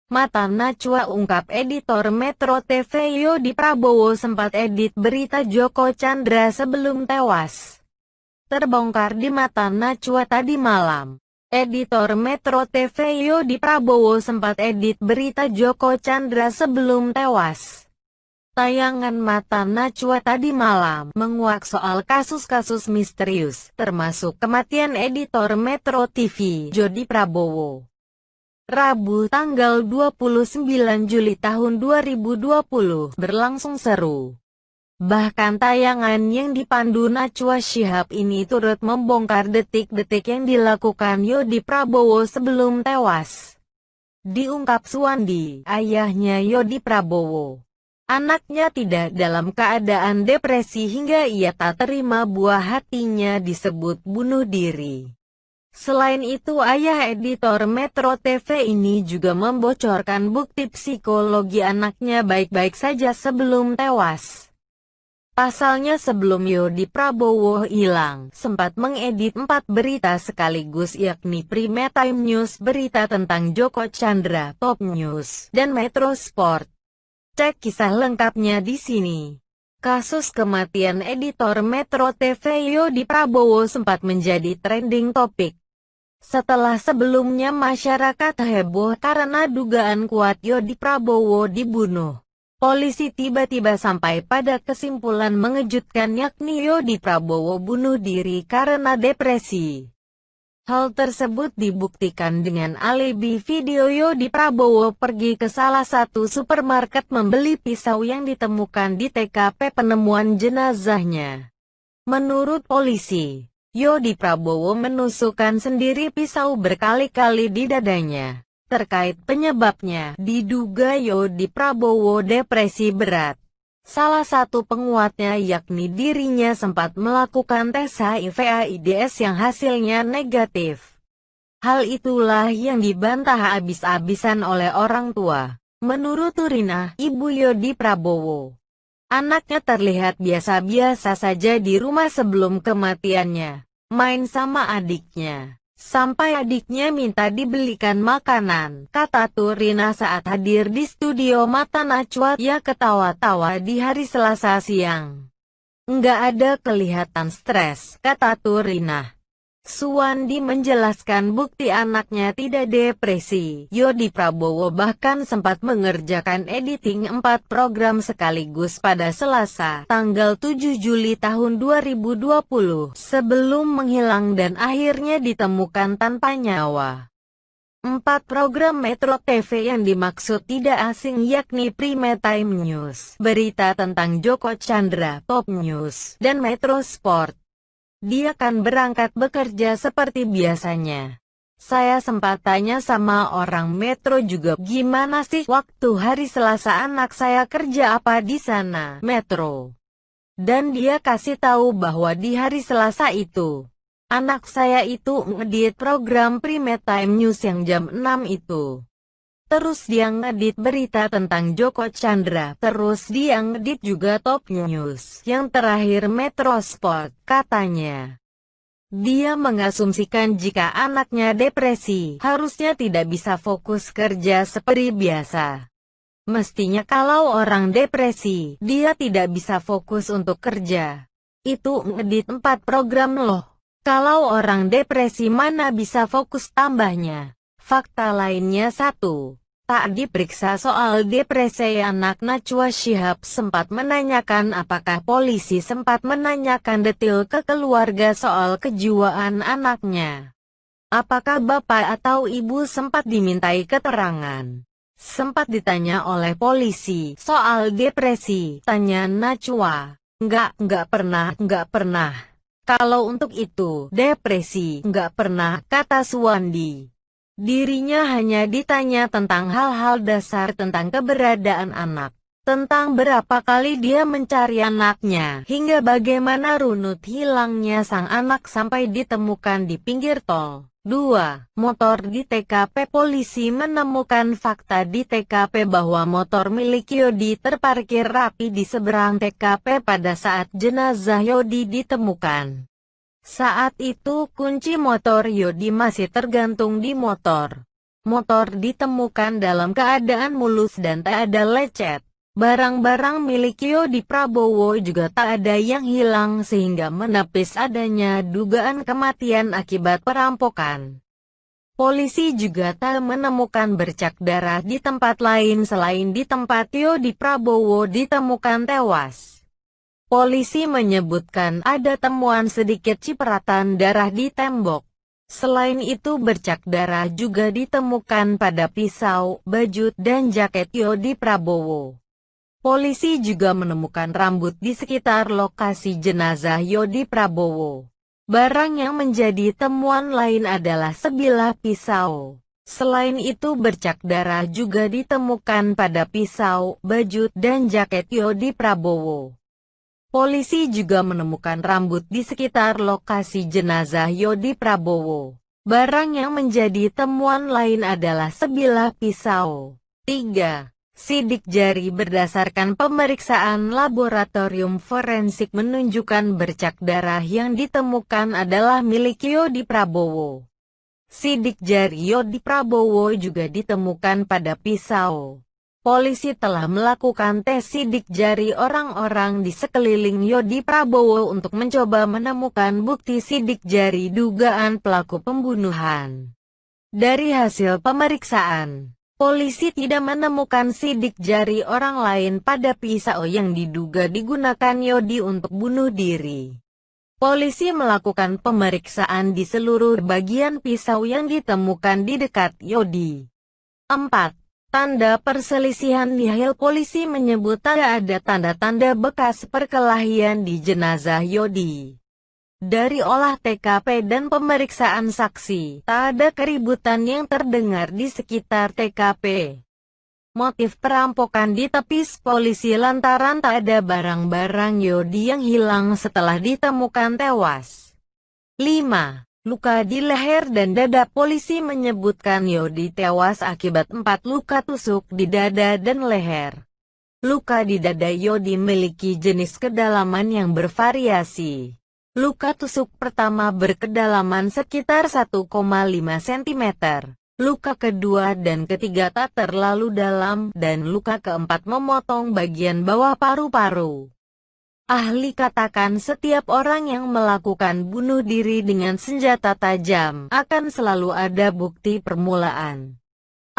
Mata Najwa ungkap editor Metro TV Yodi Prabowo sempat edit berita Joko Chandra sebelum tewas. Terbongkar di Mata Najwa tadi malam. Editor Metro TV Yodi Prabowo sempat edit berita Joko Chandra sebelum tewas. Tayangan Mata Najwa tadi malam menguak soal kasus-kasus misterius, termasuk kematian editor Metro TV, Yodi Prabowo. Rabu tanggal 29 Juli tahun 2020 berlangsung seru. Bahkan tayangan yang dipandu Najwa Shihab ini turut membongkar detik-detik yang dilakukan Yodi Prabowo sebelum tewas. Diungkap Suwandi, ayahnya Yodi Prabowo. Anaknya tidak dalam keadaan depresi hingga ia tak terima buah hatinya disebut bunuh diri. Selain itu, ayah editor Metro TV ini juga membocorkan bukti psikologi anaknya baik-baik saja sebelum tewas. Pasalnya sebelum Yodi Prabowo hilang, sempat mengedit 4 berita sekaligus yakni Prime Time News, berita tentang Joko Chandra, Top News, dan Metro Sport. Cek kisah lengkapnya di sini. Kasus kematian editor Metro TV Yodi Prabowo sempat menjadi trending topik. Setelah sebelumnya masyarakat heboh karena dugaan kuat Yodi Prabowo dibunuh. Polisi tiba-tiba sampai pada kesimpulan mengejutkan yakni Yodi Prabowo bunuh diri karena depresi. Hal tersebut dibuktikan dengan alibi video Yodi Prabowo pergi ke salah satu supermarket membeli pisau yang ditemukan di TKP penemuan jenazahnya. Menurut polisi, Yodi Prabowo menusukkan sendiri pisau berkali-kali di dadanya. Terkait penyebabnya, diduga Yodi Prabowo depresi berat. Salah satu penguatnya yakni dirinya sempat melakukan tes HIV/AIDS yang hasilnya negatif. Hal itulah yang dibantah habis-habisan oleh orang tua. Menurut Turina, ibu Yodi Prabowo, anaknya terlihat biasa-biasa saja di rumah sebelum kematiannya. Main sama adiknya. Sampai adiknya minta dibelikan makanan, kata Turina saat hadir di studio Mata Najwa. Ia ketawa-tawa di hari Selasa siang. Nggak ada kelihatan stres, kata Turina. Suwandi menjelaskan bukti anaknya tidak depresi. Yodi Prabowo bahkan sempat mengerjakan editing 4 program sekaligus pada Selasa, tanggal 7 Juli tahun 2020, sebelum menghilang dan akhirnya ditemukan tanpa nyawa. 4 program Metro TV yang dimaksud tidak asing yakni Prime Time News, berita tentang Joko Chandra, Top News, dan Metro Sport. Dia kan berangkat bekerja seperti biasanya. Saya sempat tanya sama orang Metro juga, gimana sih waktu hari Selasa anak saya kerja apa di sana, Metro? Dan dia kasih tahu bahwa di hari Selasa itu, anak saya itu ngedit program Prime Time News yang jam 6 itu. Terus dia ngedit berita tentang Joko Chandra, terus dia ngedit juga Top News, yang terakhir Metro Sport, katanya. Dia mengasumsikan jika anaknya depresi, harusnya tidak bisa fokus kerja seperti biasa. Mestinya kalau orang depresi, dia tidak bisa fokus untuk kerja. Itu ngedit 4 program loh. Kalau orang depresi mana bisa fokus, tambahnya. Fakta lainnya 1. Tak diperiksa soal depresi anak. Najwa Shihab sempat menanyakan apakah polisi sempat menanyakan detail ke keluarga soal kejiwaan anaknya. Apakah bapak atau ibu sempat dimintai keterangan? Sempat ditanya oleh polisi soal depresi, tanya Najwa. Enggak pernah. Kalau untuk itu, depresi, enggak pernah, kata Suwandi. Dirinya hanya ditanya tentang hal-hal dasar tentang keberadaan anak. Tentang berapa kali dia mencari anaknya, hingga bagaimana runut hilangnya sang anak sampai ditemukan di pinggir tol. 2. Motor di TKP. Polisi menemukan fakta di TKP bahwa motor milik Yodi terparkir rapi di seberang TKP pada saat jenazah Yodi ditemukan. Saat itu kunci motor Yodi masih tergantung di motor. Motor ditemukan dalam keadaan mulus dan tak ada lecet. Barang-barang milik Yodi Prabowo juga tak ada yang hilang sehingga menepis adanya dugaan kematian akibat perampokan. Polisi juga tak menemukan bercak darah di tempat lain selain di tempat Yodi Prabowo ditemukan tewas. Polisi menyebutkan ada temuan sedikit cipratan darah di tembok. Selain itu bercak darah juga ditemukan pada pisau, baju, dan jaket Yodi Prabowo. Polisi juga menemukan rambut di sekitar lokasi jenazah Yodi Prabowo. Barang yang menjadi temuan lain adalah sebilah pisau. Selain itu bercak darah juga ditemukan pada pisau, baju, dan jaket Yodi Prabowo. Polisi juga menemukan rambut di sekitar lokasi jenazah Yodi Prabowo. Barang yang menjadi temuan lain adalah sebilah pisau. 3. Sidik jari. Berdasarkan pemeriksaan laboratorium forensik menunjukkan bercak darah yang ditemukan adalah milik Yodi Prabowo. Sidik jari Yodi Prabowo juga ditemukan pada pisau. Polisi telah melakukan tes sidik jari orang-orang di sekeliling Yodi Prabowo untuk mencoba menemukan bukti sidik jari dugaan pelaku pembunuhan. Dari hasil pemeriksaan, polisi tidak menemukan sidik jari orang lain pada pisau yang diduga digunakan Yodi untuk bunuh diri. Polisi melakukan pemeriksaan di seluruh bagian pisau yang ditemukan di dekat Yodi. 4. Tanda perselisihan nihil. Polisi menyebut tak ada tanda-tanda bekas perkelahian di jenazah Yodi. Dari olah TKP dan pemeriksaan saksi, tak ada keributan yang terdengar di sekitar TKP. Motif perampokan ditepis polisi lantaran tak ada barang-barang Yodi yang hilang setelah ditemukan tewas. 5. Luka di leher dan dada. Polisi menyebutkan Yodi tewas akibat 4 luka tusuk di dada dan leher. Luka di dada Yodi memiliki jenis kedalaman yang bervariasi. Luka tusuk pertama berkedalaman sekitar 1,5 cm. Luka kedua dan ketiga tak terlalu dalam, dan luka keempat memotong bagian bawah paru-paru. Ahli katakan setiap orang yang melakukan bunuh diri dengan senjata tajam, akan selalu ada bukti permulaan.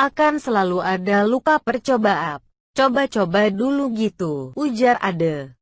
Akan selalu ada luka percobaan. Coba-coba dulu gitu, ujar Ade.